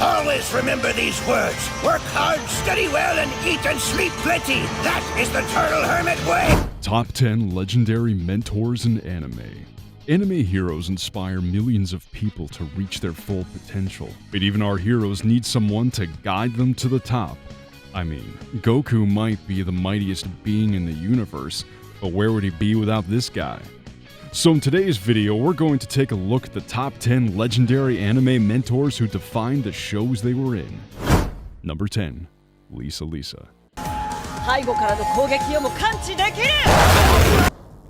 Always remember these words. Work hard, study well, and eat and sleep plenty. That is the Turtle Hermit way. Top 10 legendary mentors in anime. Anime heroes inspire millions of people to reach their full potential, but even our heroes need someone to guide them to the top. I mean, Goku might be the mightiest being in the universe, but where would he be without this guy? So in today's video, we're going to take a look at the top 10 legendary anime mentors who defined the shows they were in. Number 10. Lisa.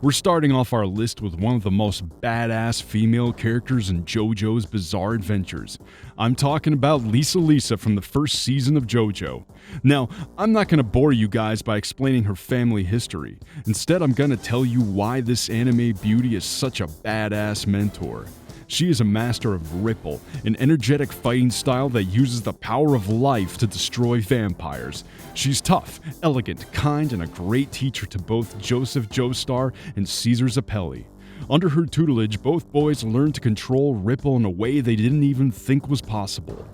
We're starting off our list with one of the most badass female characters in JoJo's Bizarre Adventures. I'm talking about Lisa from the first season of JoJo. Now, I'm not going to bore you guys by explaining her family history. Instead, I'm going to tell you why this anime beauty is such a badass mentor. She is a master of Ripple, an energetic fighting style that uses the power of life to destroy vampires. She's tough, elegant, kind, and a great teacher to both Joseph Joestar and Caesar Zappelli. Under her tutelage, both boys learned to control Ripple in a way they didn't even think was possible.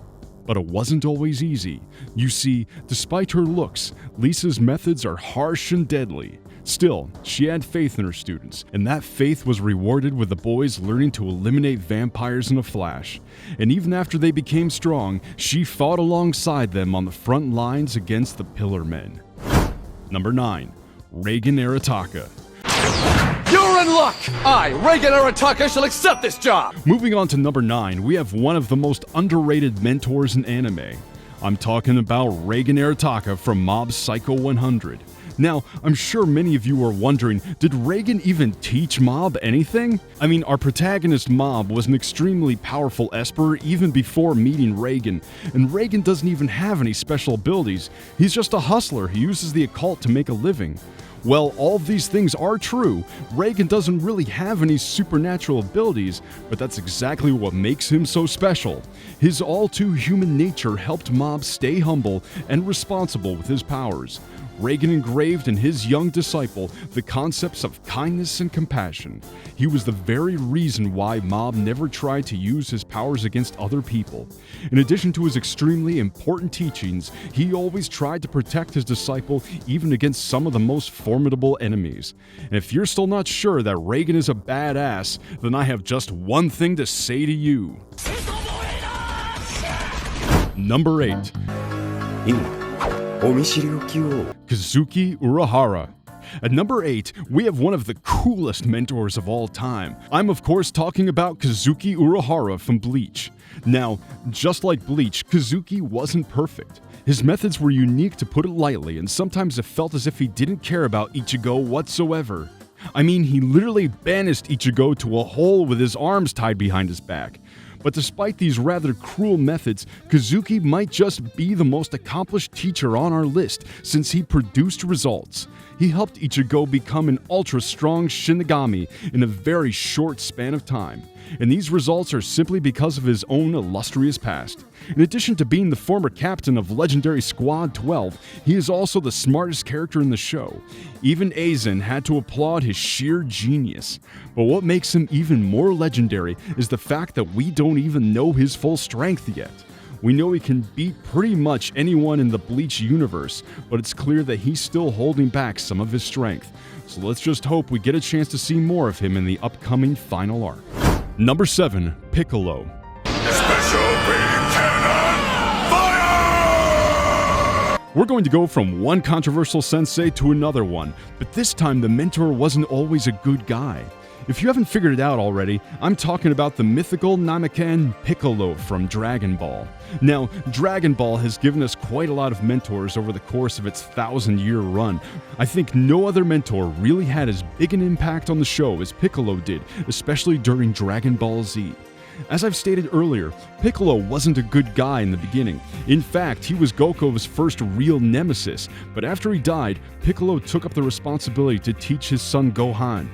But it wasn't always easy. You see, despite her looks, Lisa's methods are harsh and deadly. Still, she had faith in her students, and that faith was rewarded with the boys learning to eliminate vampires in a flash. And even after they became strong, she fought alongside them on the front lines against the Pillar Men. Number 9. Reigen Arataka. You're in luck! I, Reigen Arataka, shall accept this job! Moving on to number 9, we have one of the most underrated mentors in anime. I'm talking about Reigen Arataka from Mob Psycho 100. Now, I'm sure many of you are wondering, did Reigen even teach Mob anything? I mean, our protagonist Mob was an extremely powerful Esper even before meeting Reigen, and Reigen doesn't even have any special abilities. He's just a hustler who uses the occult to make a living. Well, all of these things are true. Reigen doesn't really have any supernatural abilities, but that's exactly what makes him so special. His all-too-human nature helped Mob stay humble and responsible with his powers. Reigen engraved in his young disciple the concepts of kindness and compassion. He was the very reason why Mob never tried to use his powers against other people. In addition to his extremely important teachings, he always tried to protect his disciple even against some of the most formidable enemies. And if you're still not sure that Reigen is a badass, then I have just one thing to say to you. Number 8. Kisuke Urahara. At number 8, we have one of the coolest mentors of all time. I'm of course talking about Kisuke Urahara from Bleach. Now, just like Bleach, Kisuke wasn't perfect. His methods were unique, to put it lightly, and sometimes it felt as if he didn't care about Ichigo whatsoever. I mean, he literally banished Ichigo to a hole with his arms tied behind his back. But despite these rather cruel methods, Kisuke might just be the most accomplished teacher on our list since he produced results. He helped Ichigo become an ultra-strong Shinigami in a very short span of time. And these results are simply because of his own illustrious past. In addition to being the former captain of legendary Squad 12, he is also the smartest character in the show. Even Aizen had to applaud his sheer genius. But what makes him even more legendary is the fact that we don't even know his full strength yet. We know he can beat pretty much anyone in the Bleach universe, but it's clear that he's still holding back some of his strength. So let's just hope we get a chance to see more of him in the upcoming final arc. Number 7. Piccolo. Special beam cannon, fire! We're going to go from one controversial sensei to another one, but this time the mentor wasn't always a good guy. If you haven't figured it out already, I'm talking about the mythical Namekian Piccolo from Dragon Ball. Now, Dragon Ball has given us quite a lot of mentors over the course of its 1,000-year run. I think no other mentor really had as big an impact on the show as Piccolo did, especially during Dragon Ball Z. As I've stated earlier, Piccolo wasn't a good guy in the beginning. In fact, he was Goku's first real nemesis, but after he died, Piccolo took up the responsibility to teach his son Gohan.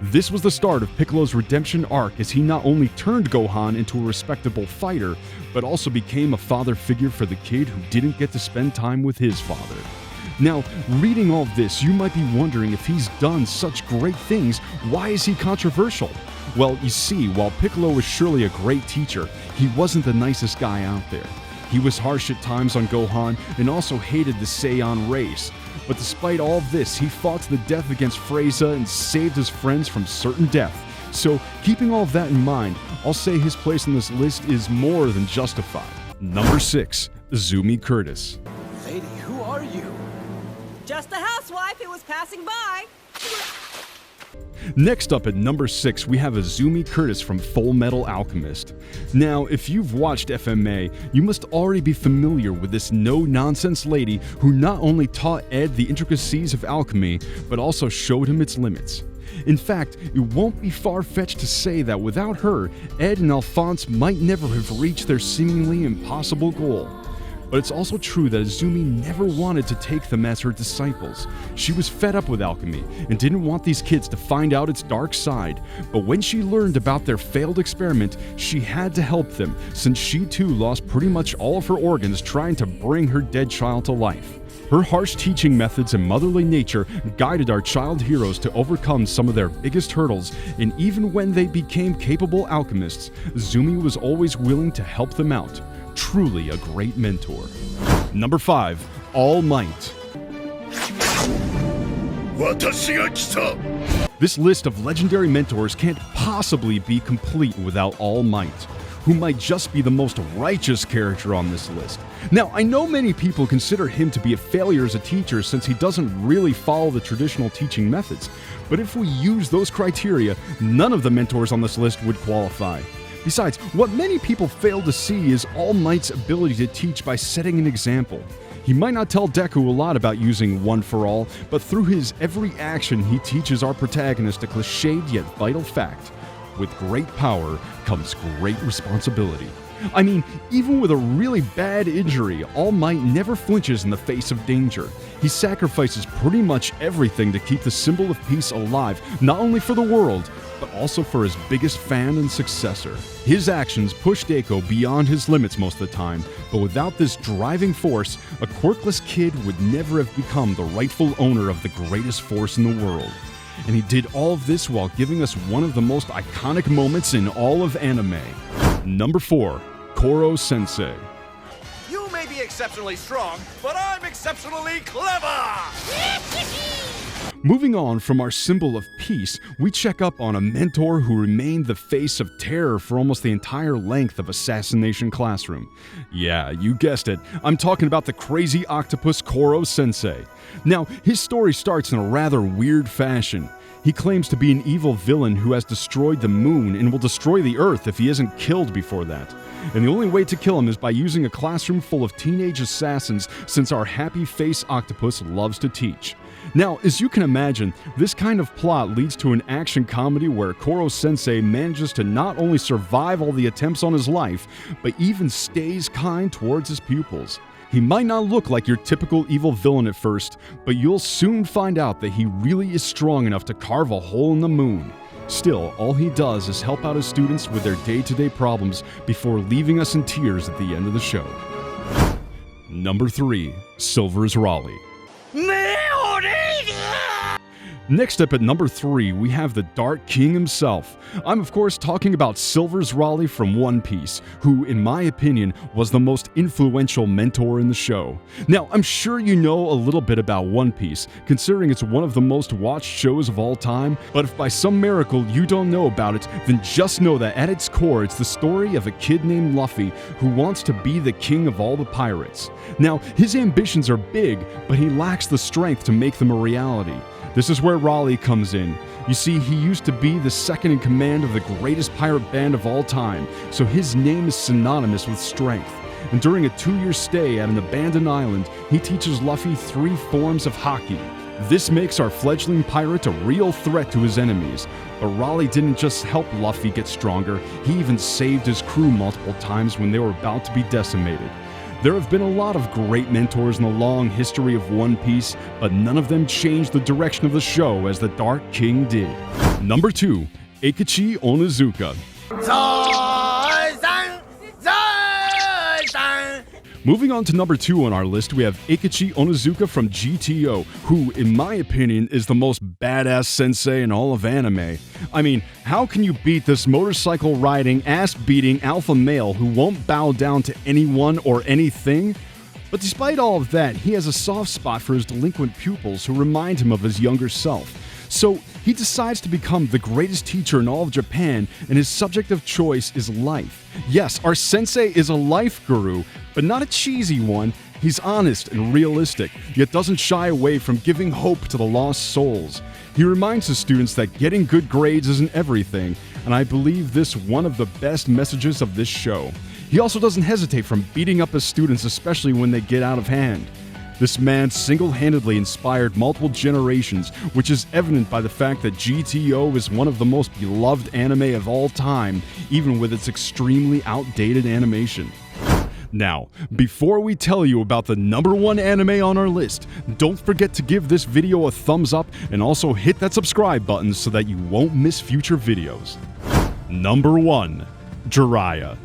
This was the start of Piccolo's redemption arc, as he not only turned Gohan into a respectable fighter, but also became a father figure for the kid who didn't get to spend time with his father. Now, reading all this, you might be wondering, if he's done such great things, why is he controversial? Well, you see, while Piccolo was surely a great teacher, he wasn't the nicest guy out there. He was harsh at times on Gohan and also hated the Saiyan race. But despite all of this, he fought to the death against Frieza and saved his friends from certain death. So, keeping all of that in mind, I'll say his place on this list is more than justified. Number 6. Izumi Curtis. Lady, who are you? Just a housewife who was passing by. Next up at number 6, we have Izumi Curtis from Full Metal Alchemist. Now, if you've watched FMA, you must already be familiar with this no-nonsense lady who not only taught Ed the intricacies of alchemy, but also showed him its limits. In fact, it won't be far-fetched to say that without her, Ed and Alphonse might never have reached their seemingly impossible goal. But it's also true that Izumi never wanted to take them as her disciples. She was fed up with alchemy and didn't want these kids to find out its dark side. But when she learned about their failed experiment, she had to help them, since she too lost pretty much all of her organs trying to bring her dead child to life. Her harsh teaching methods and motherly nature guided our child heroes to overcome some of their biggest hurdles, and even when they became capable alchemists, Izumi was always willing to help them out. Truly a great mentor. Number 5. All Might. This list of legendary mentors can't possibly be complete without All Might, who might just be the most righteous character on this list. Now, I know many people consider him to be a failure as a teacher since he doesn't really follow the traditional teaching methods, but if we use those criteria, none of the mentors on this list would qualify. Besides, what many people fail to see is All Might's ability to teach by setting an example. He might not tell Deku a lot about using One for All, but through his every action he teaches our protagonist a cliched yet vital fact. With great power comes great responsibility. I mean, even with a really bad injury, All Might never flinches in the face of danger. He sacrifices pretty much everything to keep the symbol of peace alive, not only for the world, but also for his biggest fan and successor. His actions push Deku beyond his limits most of the time, but without this driving force, a quirkless kid would never have become the rightful owner of the greatest force in the world. And he did all of this while giving us one of the most iconic moments in all of anime. Number 4. Koro Sensei. You may be exceptionally strong, but I'm exceptionally clever! Moving on from our symbol of peace, we check up on a mentor who remained the face of terror for almost the entire length of Assassination Classroom. Yeah, you guessed it, I'm talking about the crazy octopus Koro Sensei. Now, his story starts in a rather weird fashion. He claims to be an evil villain who has destroyed the moon and will destroy the Earth if he isn't killed before that. And the only way to kill him is by using a classroom full of teenage assassins, since our happy face octopus loves to teach. Now, as you can imagine, this kind of plot leads to an action comedy where Koro Sensei manages to not only survive all the attempts on his life, but even stays kind towards his pupils. He might not look like your typical evil villain at first, but you'll soon find out that he really is strong enough to carve a hole in the moon. Still, all he does is help out his students with their day-to-day problems before leaving us in tears at the end of the show. Number 3. Silver's Rayleigh. Next up at number 3, we have the Dark King himself. I'm of course talking about Silver's Rayleigh from One Piece, who in my opinion was the most influential mentor in the show. Now, I'm sure you know a little bit about One Piece, considering it's one of the most watched shows of all time, but if by some miracle you don't know about it, then just know that at its core it's the story of a kid named Luffy who wants to be the king of all the pirates. Now, his ambitions are big, but he lacks the strength to make them a reality. This is where Rayleigh comes in. You see, he used to be the second in command of the greatest pirate band of all time, so his name is synonymous with strength. And during a 2-year stay at an abandoned island, he teaches Luffy 3 forms of haki. This makes our fledgling pirate a real threat to his enemies. But Rayleigh didn't just help Luffy get stronger, he even saved his crew multiple times when they were about to be decimated. There have been a lot of great mentors in the long history of One Piece, but none of them changed the direction of the show as the Dark King did. Number 2. Eikichi Onizuka. Moving on to number 2 on our list, we have Eikichi Onizuka from GTO, who, in my opinion, is the most badass sensei in all of anime. I mean, how can you beat this motorcycle riding, ass-beating alpha male who won't bow down to anyone or anything? But despite all of that, he has a soft spot for his delinquent pupils who remind him of his younger self. So he decides to become the greatest teacher in all of Japan, and his subject of choice is life. Yes, our sensei is a life guru, but not a cheesy one. He's honest and realistic, yet doesn't shy away from giving hope to the lost souls. He reminds his students that getting good grades isn't everything, and I believe this one of the best messages of this show. He also doesn't hesitate from beating up his students, especially when they get out of hand. This man single-handedly inspired multiple generations, which is evident by the fact that GTO is one of the most beloved anime of all time, even with its extremely outdated animation. Now, before we tell you about the number 1 anime on our list, don't forget to give this video a thumbs up and also hit that subscribe button so that you won't miss future videos. Number 1. Jiraiya.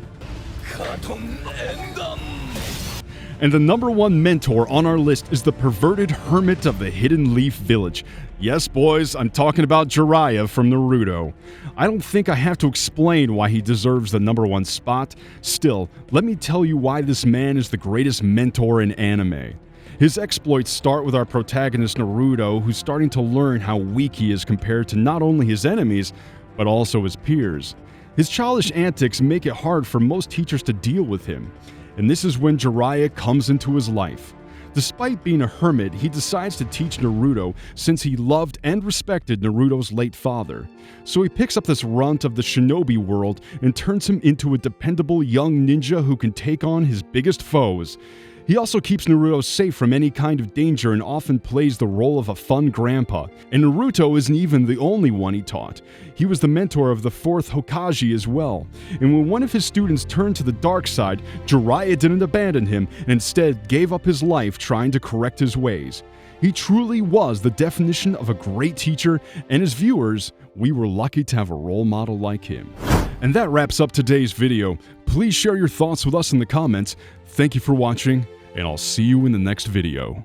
And the number 1 mentor on our list is the perverted hermit of the Hidden Leaf Village. Yes, boys, I'm talking about Jiraiya from Naruto. I don't think I have to explain why he deserves the number 1 spot. Still, let me tell you why this man is the greatest mentor in anime. His exploits start with our protagonist Naruto, who's starting to learn how weak he is compared to not only his enemies, but also his peers. His childish antics make it hard for most teachers to deal with him. And this is when Jiraiya comes into his life. Despite being a hermit, he decides to teach Naruto since he loved and respected Naruto's late father. So he picks up this runt of the shinobi world and turns him into a dependable young ninja who can take on his biggest foes. He also keeps Naruto safe from any kind of danger and often plays the role of a fun grandpa. And Naruto isn't even the only one he taught. He was the mentor of the 4th Hokage as well. And when one of his students turned to the dark side, Jiraiya didn't abandon him and instead gave up his life trying to correct his ways. He truly was the definition of a great teacher, and as viewers, we were lucky to have a role model like him. And that wraps up today's video. Please share your thoughts with us in the comments. Thank you for watching, and I'll see you in the next video.